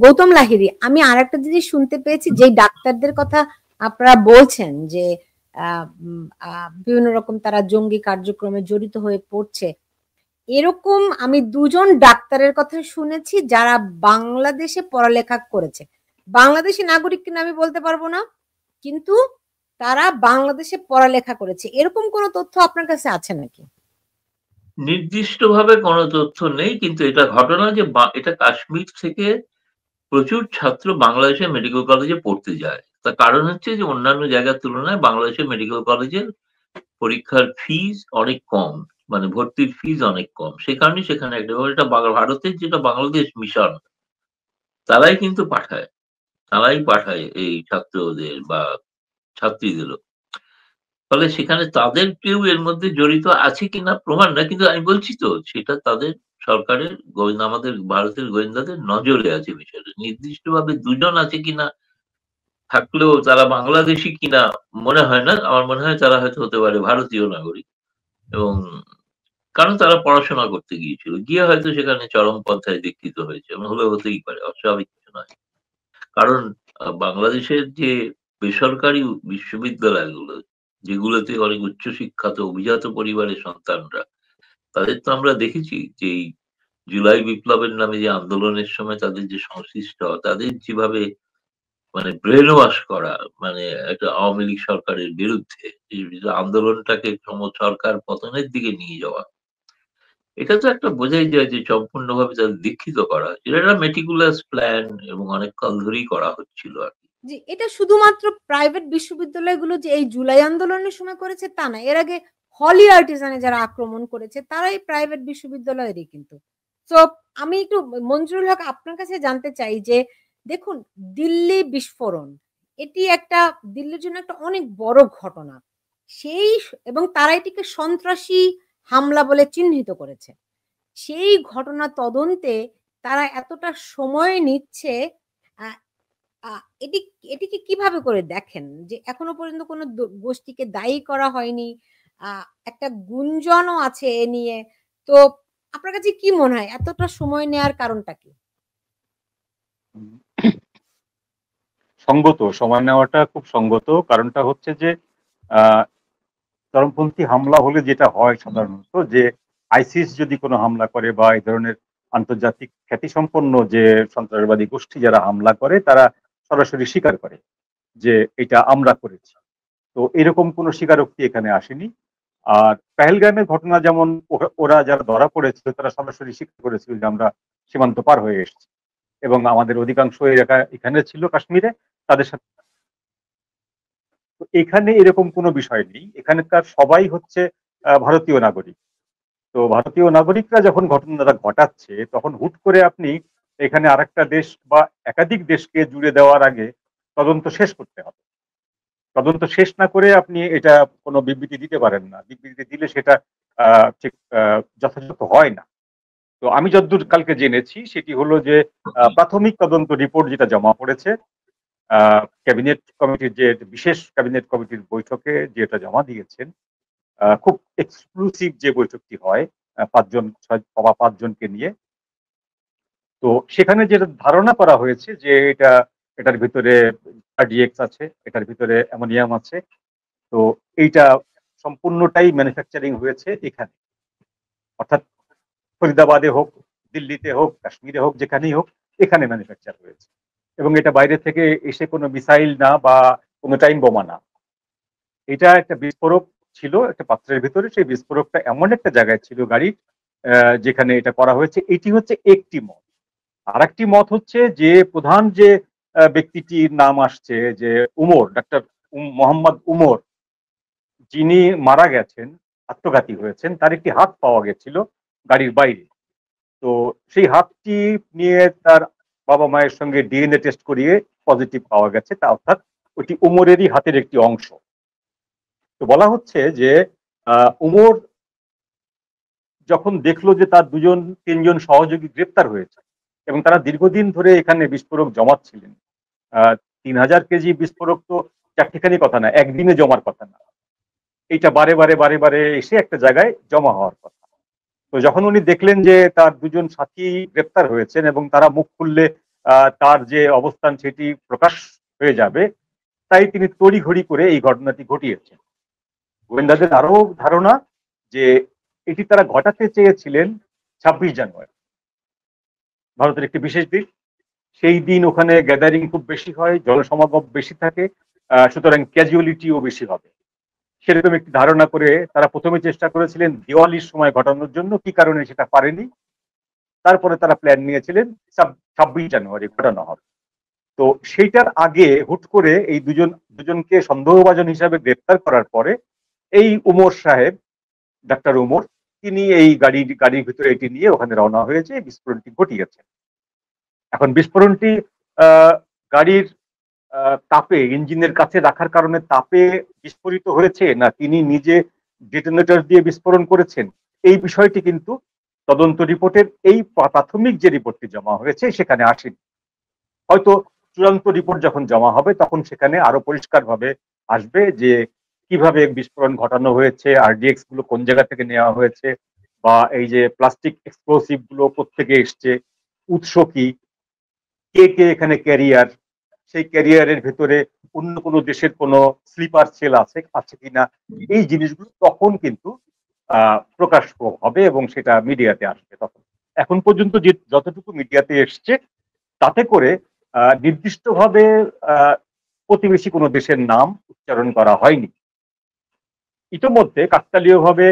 গৌতম লাহিড়ী, আমি আরেকটা জিনিস শুনতে পেয়েছি, যে ডাক্তারদের কথা আপনারা বলছেন যে বিভিন্ন রকম তারা জঙ্গি কার্যক্রমে জড়িত হয়ে পড়ছে, এরকম আমি দুজন ডাক্তারের কথা শুনেছি যারা বাংলাদেশে পড়ালেখা করেছে। বাংলাদেশি নাগরিক কিনা আমি বলতে পারবো না, কিন্তু তারা বাংলাদেশে পড়ালেখা করেছে। এরকম কোনো তথ্য আপনার কাছে আছে নাকি? নির্দিষ্টভাবে কোনো তথ্য নেই, কিন্তু এটা ঘটনা যে এটা কাশ্মীর থেকে প্রচুর ছাত্র বাংলাদেশের মেডিকেল কলেজে পড়তে যায়। তার কারণ হচ্ছে যে অন্যান্য জায়গার তুলনায় বাংলাদেশের মেডিকেল কলেজের পরীক্ষার ফিস অনেক কম, মানে ভর্তির ফিস অনেক কম। সে কারণেই সেখানে এটা ভারতের যেটা বাংলাদেশ মিশন, তারাই কিন্তু তারাই পাঠায় এই ছাত্রদের বা ছাত্রীদেরও। ফলে সেখানে তাদের কেউ এর মধ্যে জড়িত আছে কিনা প্রমাণ না, কিন্তু আমি বলছি তো সেটা তাদের সরকারের গোয়েন্দা, আমাদের ভারতের গোয়েন্দাদের নজরে আছে বিষয়টা। নির্দিষ্টভাবে দুজন আছে কিনা, থাকলেও তারা বাংলাদেশি কিনা মনে হয় না। আমার মনে হয় তারা হয়তো হতে পারে ভারতীয় নাগরিক, এবং কারণ তারা পড়াশোনা করতে গিয়েছিল, গিয়ে হয়তো সেখানে চরমপন্থায় দীক্ষিত হয়েছে, হলে হতেই পারে, অস্বাভাবিক কিছু নয়। কারণ বাংলাদেশের যে বেসরকারি বিশ্ববিদ্যালয়গুলো, যেগুলোতে অনেক উচ্চশিক্ষিত অভিজাত পরিবারের সন্তানরা, তাদের তো আমরা দেখেছি যে এই জুলাই বিপ্লবের নামে যে আন্দোলনের সময় তাদের যে সংশ্লিষ্ট, তাদের যেভাবে মানে ব্রেন ওয়াশ করা, মানে একটা আওয়ামী লীগ সরকারের বিরুদ্ধে এই যে আন্দোলনটাকে সরকার পতনের দিকে নিয়ে যাওয়া, এটা তো একটা বোঝাই যায় যে সম্পূর্ণভাবে তাদের দীক্ষিত করা হয়েছিল। এটা একটা মেটিকুলাস প্ল্যান এবং অনেক কাল ধরেই করা হচ্ছিল আর কি। জি, এটা শুধুমাত্র প্রাইভেট বিশ্ববিদ্যালয়গুলো যে এই জুলাই আন্দোলনের সময় করেছে তা না, এর আগে হলি আর্টিজানে যারা আক্রমণ করেছে তারাই প্রাইভেট বিশ্ববিদ্যালয়েরই কিন্তু। তো আমি একটু মঞ্জুরুল হক আপনার কাছে জানতে চাই যে দেখুন, দিল্লি বিস্ফোরণ এটি একটা দিল্লির জন্য একটা অনেক বড় ঘটনা, সেই এবং তারা এটিকে সন্ত্রাসী হামলা বলে চিহ্নিত করেছে। সেই ঘটনা তদন্তে তারা এতটা সময় নিচ্ছে, এটি এটিকে কিভাবে করে দেখেন যে এখনো পর্যন্ত কোনো গোষ্ঠীকে দায়ী করা হয়নি, একটা গুঞ্জনও আছে এ নিয়ে। তো আপনার কাছে কি মনে হয় এতটা সময় নেয়ার কারণটা কি? সঙ্গত, সময় নেওয়াটা খুব সঙ্গত। কারণটা হচ্ছে যে আহ চরমপন্থী হামলা হলে যেটা হয় সাধারণত, যে আইসিস যদি কোনো হামলা করে বা এই ধরনের আন্তর্জাতিক খ্যাতিসম্পন্ন যে সন্ত্রাসবাদী গোষ্ঠী যারা হামলা করে, তারা সরাসরি স্বীকার করে যে এটা আমরা করেছি। তো এরকম কোনো স্বীকারোক্তি এখানে আসেনি। আর পেহেলগামের ঘটনা যেমন, ওরা যারা ধরা পড়েছিল তারা সরাসরি স্বীকার করেছিল যে আমরা সীমান্ত পার হয়ে এসেছি এবং আমাদের অধিকাংশ এলাকা এখানে ছিল কাশ্মীরে, তাদের সাথে। তো এখানে এরকম কোনো বিষয় নেই, এখানকার সবাই হচ্ছে ভারতীয় নাগরিক। তো ভারতীয় নাগরিকরা যখন ঘটনাটা ঘটাচ্ছে, তখন হুট করে আপনি এখানে আরেকটা দেশ বা একাধিক দেশকে জুড়ে দেওয়ার আগে তদন্ত শেষ করতে হবে। তদন্ত শেষ না করে আপনি এটা কোনো বিবৃতি দিতে পারেন না, বিবৃতি দিলে সেটা ঠিক যথাযথ হয় না। তো আমি যতদূর কালকে জেনেছি সেটি হলো যে প্রাথমিক তদন্ত রিপোর্ট যেটা জমা পড়েছে ক্যাবিনেট কমিটির, যে বিশেষ ক্যাবিনেট কমিটির বৈঠকে যেটা জমা দিয়েছেন, খুব এক্সক্লুসিভ যে বৈঠকটি হয় 5 জনকে নিয়ে, তো সেখানে যেটা ধারণা করা হয়েছে যে এটার ভিতরে কার্ডিএক্স আছে, এটার ভিতরে অ্যামোনিয়াম আছে। তো এইটা সম্পূর্ণটাই ম্যানুফ্যাকচারিং হয়েছে এখানে, অর্থাৎ ফরিদাবাদে হোক, দিল্লিতে হোক, কাশ্মীরে হোক, যেখানেই হোক, এখানে ম্যানুফ্যাকচার হয়েছে। এবং এটা বাইরে থেকে এসে কোনো মিসাইল না বা কোনো টাইম বোমা না। এটা একটা বিস্ফোরক ছিল একটা পাত্রের ভিতরে, সেই বিস্ফোরকটা এমন একটা জায়গায় ছিল গাড়ির যেখানে এটা করা হয়েছে। এটি হচ্ছে একটি মত। আর একটি মত হচ্ছে যে প্রধান যে ব্যক্তিটির নাম আসছে, যে উমর, ডাক্তার মোহাম্মদ উমর, যিনি মারা গেছেন, আত্মঘাতী হয়েছেন, তার একটি হাত পাওয়া গেছিল গাড়ির বাইরে। তো সেই হাতটি নিয়ে তার বাবা মায়ের সঙ্গে ডিএনএ টেস্ট করিয়ে পজিটিভ পাওয়া গেছে, তা অর্থাৎ ওইটি উমরেরই হাতের একটি অংশ। তো বলা হচ্ছে যে উমর যখন দেখলো যে তার 2-3জন সহযোগী গ্রেপ্তার হয়েছে এবং তারা দীর্ঘদিন ধরে এখানে বিস্ফোরক জমাচ্ছিলেন, 3000 কেজি বিস্ফোরক তো চারটিখানি কথা না, একদিনে জমার কথা না, এইটা বারে বারে বারে বারে এসে একটা জায়গায় জমা হওয়ার কথা। তো যখন উনি দেখলেন যে তার 2জন সাথী গ্রেপ্তার হয়েছেন এবং তারা মুখ খুললে তার যে অবস্থান সেটি প্রকাশ হয়ে যাবে, তাই তিনি তড়িঘড়ি করে এই ঘটনাটি ঘটিয়েছেন। গোয়েন্দাদের আরো ধারণা যে এটি তারা ঘটাতে চেয়েছিলেন 26 জানুয়ারি, ভারতের একটি বিশেষ দিন। সেই দিন ওখানে গ্যাদারিং খুব বেশি হয়, জনসমাগম বেশি থাকে, সুতরাং ক্যাজুয়ালিটিও বেশি হবে। সেরকম একটি ধারণা করে তারা প্রথমে চেষ্টা করেছিলেন দিওয়ালির সময় ঘটানোর জন্য, কি কারণে সেটা পারেনি। তারপরে তারা প্ল্যান নিয়েছিলেন 26 জানুয়ারি ঘটানো হবে। তো সেইটার আগে হুট করে এই দুজনকে সন্দেহভাজন হিসাবে গ্রেপ্তার করার পরে এই উমর সাহেব, ডাক্তার উমর, তিনি এই গাড়ির ভিতরে এটি নিয়ে ওখানে রওনা হয়েছে, বিস্ফোরণটি ঘটিয়েছেন। এখন বিস্ফোরণটি গাড়ির তাপে, ইঞ্জিনের কাছে রাখার কারণে তাপে বিস্ফোরিত হয়েছে, না তিনি নিজে ডেটোনেটর দিয়ে বিস্ফোরণ করেছেন, এই বিষয়টি কিন্তু তদন্ত রিপোর্টের এই প্রাথমিক যে রিপোর্টটি জমা হয়েছে সেখানে আসেনি। হয়তো চূড়ান্ত রিপোর্ট যখন জমা হবে তখন সেখানে আরো পরিষ্কারভাবে আসবে যে কিভাবে বিস্ফোরণ ঘটানো হয়েছে, আরডিএক্স গুলো কোন জায়গা থেকে নেওয়া হয়েছে, বা এই যে প্লাস্টিক এক্সপ্লোসিভ গুলো কোত্থেকে এসছে, উৎস কি, কে কে এখানে ক্যারিয়ার, সেই ক্যারিয়ারের ভেতরে অন্য কোনো দেশের কোনো স্লিপার সেল আছে কিনা, এই জিনিসগুলো তখন কিন্তু প্রকাশ হবে এবং সেটা মিডিয়াতে আসবে তখন। এখন পর্যন্ত যে যতটুকু মিডিয়াতে এসছে তাতে করে নির্দিষ্টভাবে প্রতিবেশী কোনো দেশের নাম উচ্চারণ করা হয়নি। ইতোমধ্যে কাকতালীয়ভাবে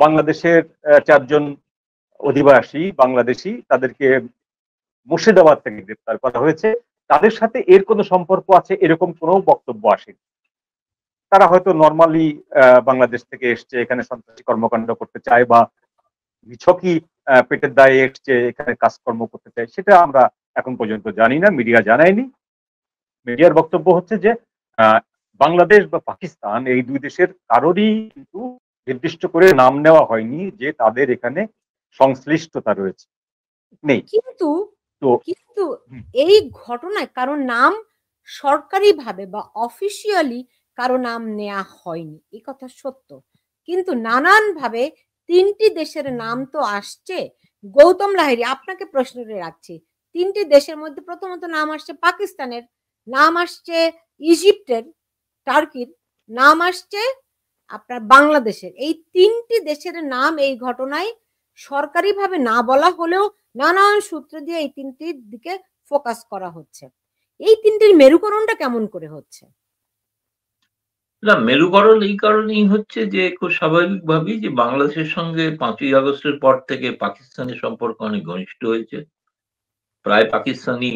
বাংলাদেশের 4 জন অধিবাসী বাংলাদেশি, তাদেরকে মুর্শিদাবাদ থেকে গ্রেপ্তার করা হয়েছে। তাদের সাথে এর কোনো সম্পর্ক আছে এরকম কোনো বক্তব্য আসেনি। তারা হয়তো নর্মালি বাংলাদেশ থেকে এসছে, এখানে সন্ত্রাসী কর্মকাণ্ড করতে চায়, বা নিছকই পেটের দায়ে এসছে এখানে কাজকর্ম করতে চায়, সেটা আমরা এখন পর্যন্ত জানি না, মিডিয়া জানায়নি। মিডিয়ার বক্তব্য হচ্ছে যে বাংলাদেশ বা পাকিস্তান এই দুই দেশের কারোরই কিন্তু নির্দিষ্ট করে নাম নেওয়া হয়নি যে তাদের এখানে সংশ্লিষ্টতা রয়েছে, নেই। কিন্তু তো কিন্তু এই ঘটনায় কারো নাম সরকারিভাবে বা অফিসিয়ালি কারো নাম নেওয়া হয়নি, এই কথা সত্য। কিন্তু নানানভাবে 3টি দেশের নাম তো আসছে। গৌতম লাহিড়ী, আপনাকে প্রশ্ন রাখছি, 3টি দেশের মধ্যে প্রথমত নাম আসছে পাকিস্তানের, নাম আসছে ইজিপ্টের, টার্কির, নাম আসছে আপনার বাংলাদেশের। এই 3টি দেশের নাম এই ঘটনায় সরকারিভাবে না বলা হলেও নানান সূত্র দিয়ে এই 3টির দিকে ফোকাস করা হচ্ছে। এই 3টির মেরুকরণটা কেমন করে হচ্ছে? না, মেরুকরণ এই কারণেই হচ্ছে যে খুব স্বাভাবিকভাবেই যে বাংলাদেশের সঙ্গে 5ই আগস্টের পর থেকে পাকিস্তানের সম্পর্ক অনেক ঘনিষ্ঠ হয়েছে। প্রায় পাকিস্তানি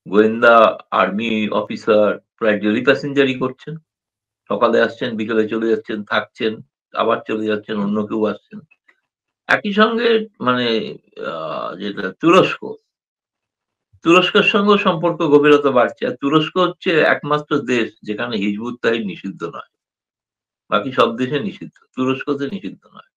গোয়েন্দা, আর্মি অফিসার প্রায় ডেইলি প্যাসেঞ্জারই করছেন। সকালে আসছেন, বিকেলে চলে যাচ্ছেন, থাকছেন, আবার চলে যাচ্ছেন, অন্য কেউ আসছেন। একই সঙ্গে মানে যেটা তুরস্কের সঙ্গেও সম্পর্ক গভীরতা বাড়ছে। আর তুরস্ক হচ্ছে একমাত্র দেশ যেখানে হিজবুত তাহরির নিষিদ্ধ নয়। বাকি সব দেশে নিষিদ্ধ, তুরস্কতে নিষিদ্ধ নয়।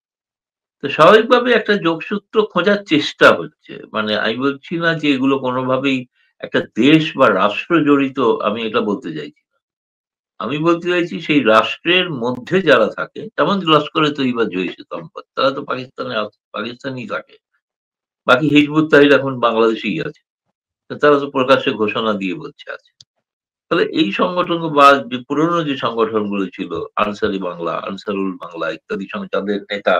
তো স্বাভাবিকভাবে একটা যোগসূত্র খোঁজার চেষ্টা হচ্ছে। মানে আমি বলছি না যে এগুলো কোনোভাবেই একটা দেশ বা রাষ্ট্র জড়িত, আমি এটা বলতে চাইছি না। আমি বলতে চাইছি সেই রাষ্ট্রের মধ্যে যারা থাকে, যেমন লস্কর-ই-তৈয়বা, জইশ-ই-মোহাম্মদ, তারা তো পাকিস্তানেই থাকে। বাকি হিজবুত তাহরির এখন বাংলাদেশেই আছে। তো তারা তো প্রকাশ্যে ঘোষণা দিয়ে বলছে আছে। তাহলে এই সংগঠন বা যে পুরনো যে সংগঠনগুলো ছিল, আনসারি বাংলা, আনসারুল বাংলা ইত্যাদি তাদের নেতা,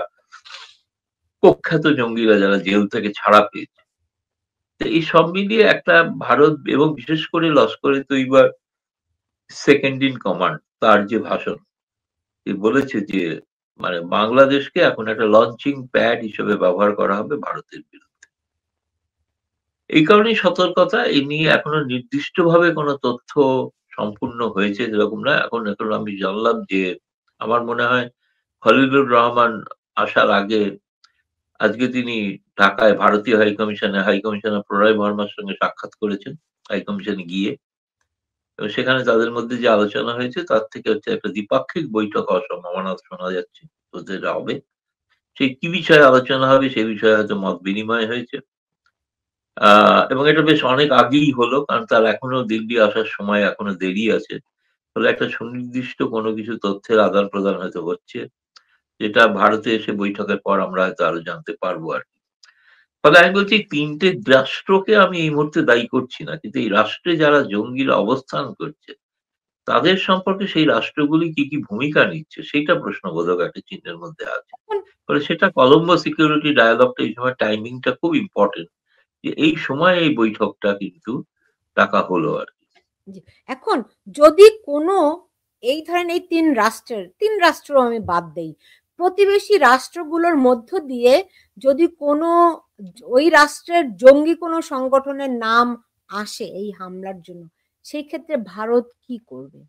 কুখ্যাত জঙ্গিরা যারা জেল থেকে ছাড়া পেয়েছে। তো এই সব মিলিয়ে একটা ভারত এবং বিশেষ করে লস্কর-ই-তৈয়বার সেকেন্ড ইন কমান্ড, তার যে ভাষণ, সে বলেছে যে মানে বাংলাদেশকে এখন একটা লঞ্চিং প্যাড হিসেবে ব্যবহার করা হবে ভারতের বিরুদ্ধে। এই কারণেই সতর্কতা। এই নিয়ে এখনো নির্দিষ্টভাবে কোনো তথ্য সম্পূর্ণ হয়েছে এরকম নয়। এখন আমি জানলাম যে আমার মনে হয় খলিলুর রহমান আসার আগে আজকে তিনি ঢাকায় ভারতীয় হাইকমিশনার প্রণয় বর্মার সঙ্গে সাক্ষাৎ করেছেন হাইকমিশনে গিয়ে। এবং সেখানে তাদের মধ্যে যে আলোচনা হয়েছে তার থেকে হচ্ছে একটা দ্বিপাক্ষিক বৈঠক হওয়ার সম্ভাবনা শোনা যাচ্ছে, যেটা হবে। সেই কি বিষয়ে আলোচনা হবে সেই বিষয়ে হয়তো মত বিনিময় হয়েছে। এবং এটা বেশ অনেক আগেই হলো, কারণ তার এখনো দিল্লি আসার সময় এখনো দেরি আছে। ফলে একটা সুনির্দিষ্ট কোনো কিছু তথ্যের আদান প্রদান হয়তো হচ্ছে, যেটা ভারতে এসে বৈঠকের পর আমরা হয়তো আরো জানতে পারবো আর কি। ফলে আমি বলছি ৩টে রাষ্ট্রকে আমি এই মুহূর্তে দায়ী করছি না, কিন্তু এই রাষ্ট্রে যারা জঙ্গিরা অবস্থান করছে তাদের সম্পর্কে সেই রাষ্ট্রগুলি কি কি ভূমিকা নিচ্ছে সেইটা প্রশ্নবোধক একটা চিহ্নের মধ্যে আছে। ফলে সেটা কলম্বো সিকিউরিটি ডায়ালগটা এই সময় টাইমিংটা খুব ইম্পর্টেন্ট, যে এই সময় এই বৈঠকটা কিন্তু ডাকা হলো আর কি। এখন যদি কোনো এই ধরেন এই ৩ রাষ্ট্র আমি বাদ দেই, প্রতিবেশী রাষ্ট্রগুলোর মধ্য দিয়ে যদি কোনো ওই রাষ্ট্রের জঙ্গি কোনো সংগঠনের নাম আসে এই হামলার জন্য, সেই ক্ষেত্রে ভারত কি করবে?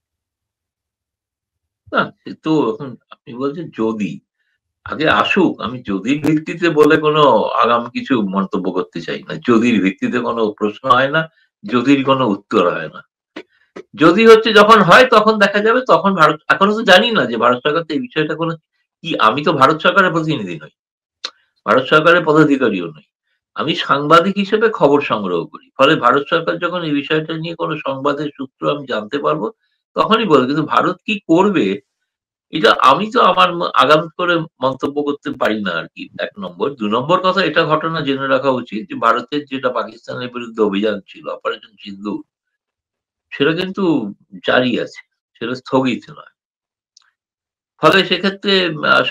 না, সে তো এখন আপনি বলছেন যদি আগে আসুক, আমি যদির ভিত্তিতে বলে কোনো আগাম কিছু মন্তব্য করতে চাই না। যদির ভিত্তিতে কোনো প্রশ্ন হয় না, যদির কোনো উত্তর হয় না। যদি হচ্ছে যখন হয় তখন দেখা যাবে, তখন ভারত, এখনো তো জানি না যে ভারত সরকার তো এই বিষয়টা কোনো কি, আমি তো ভারত সরকারের প্রতিনিধি নই, ভারত সরকারের পদাধিকারীও নই। আমি সাংবাদিক হিসেবে খবর সংগ্রহ করি। ফলে ভারত সরকার যখন এই বিষয়টা নিয়ে কোনো সংবাদের সূত্র আমি জানতে পারবো তখনই বলবো। কিন্তু ভারত কি করবে এটা আমি তো আমার আগাম করে মন্তব্য করতে পারি না আর কি, ১ নম্বর। ২ নম্বর কথা, এটা ঘটনা জেনে রাখা উচিত যে ভারতের যেটা পাকিস্তানের বিরুদ্ধে অভিযান ছিল অপারেশন সিন্দুর, সেটা কিন্তু জারি আছে, সেটা স্থগিত নয়। ফলে সেক্ষেত্রে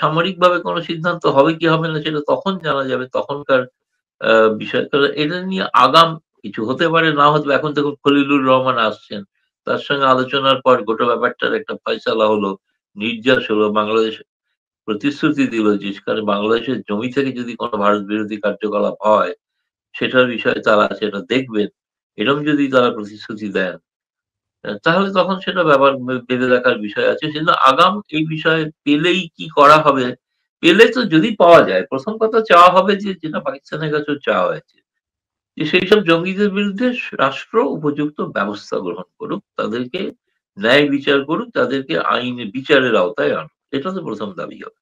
সামরিকভাবে কোনো সিদ্ধান্ত হবে কি হবে না সেটা তখন জানা যাবে, তখনকার বিষয়। কারণ এটা নিয়ে আগাম কিছু হতে পারে, না হতে পারে। এখন দেখুন খলিলুর রহমান আসছেন, তার সঙ্গে আলোচনার পর গোটা ব্যাপারটার একটা ফয়সালা হলো, নির্যাস হলো। বাংলাদেশ প্রতিশ্রুতি দিল যে সেখানে বাংলাদেশের জমি থেকে যদি কোনো ভারত বিরোধী কার্যকলাপ হয় সেটার বিষয়ে তারা সেটা দেখবেন, এরকম যদি তারা প্রতিশ্রুতি দেন, তাহলে তখন সেটা ব্যাপার ভেবে দেখার বিষয় আছে। কিন্তু আগাম এই বিষয়ে পেলেই কি করা হবে, পেলে তো যদি পাওয়া যায়, প্রথম কথা চাওয়া হবে যে যেটা পাকিস্তানের কাছেও চাওয়া হয়েছে, যে সেই সব জঙ্গিদের বিরুদ্ধে রাষ্ট্র উপযুক্ত ব্যবস্থা গ্রহণ করুক, তাদেরকে ন্যায় বিচার করুক, তাদেরকে আইনের বিচারের আওতায় আনুক। এটা তো প্রথম দাবি হবে।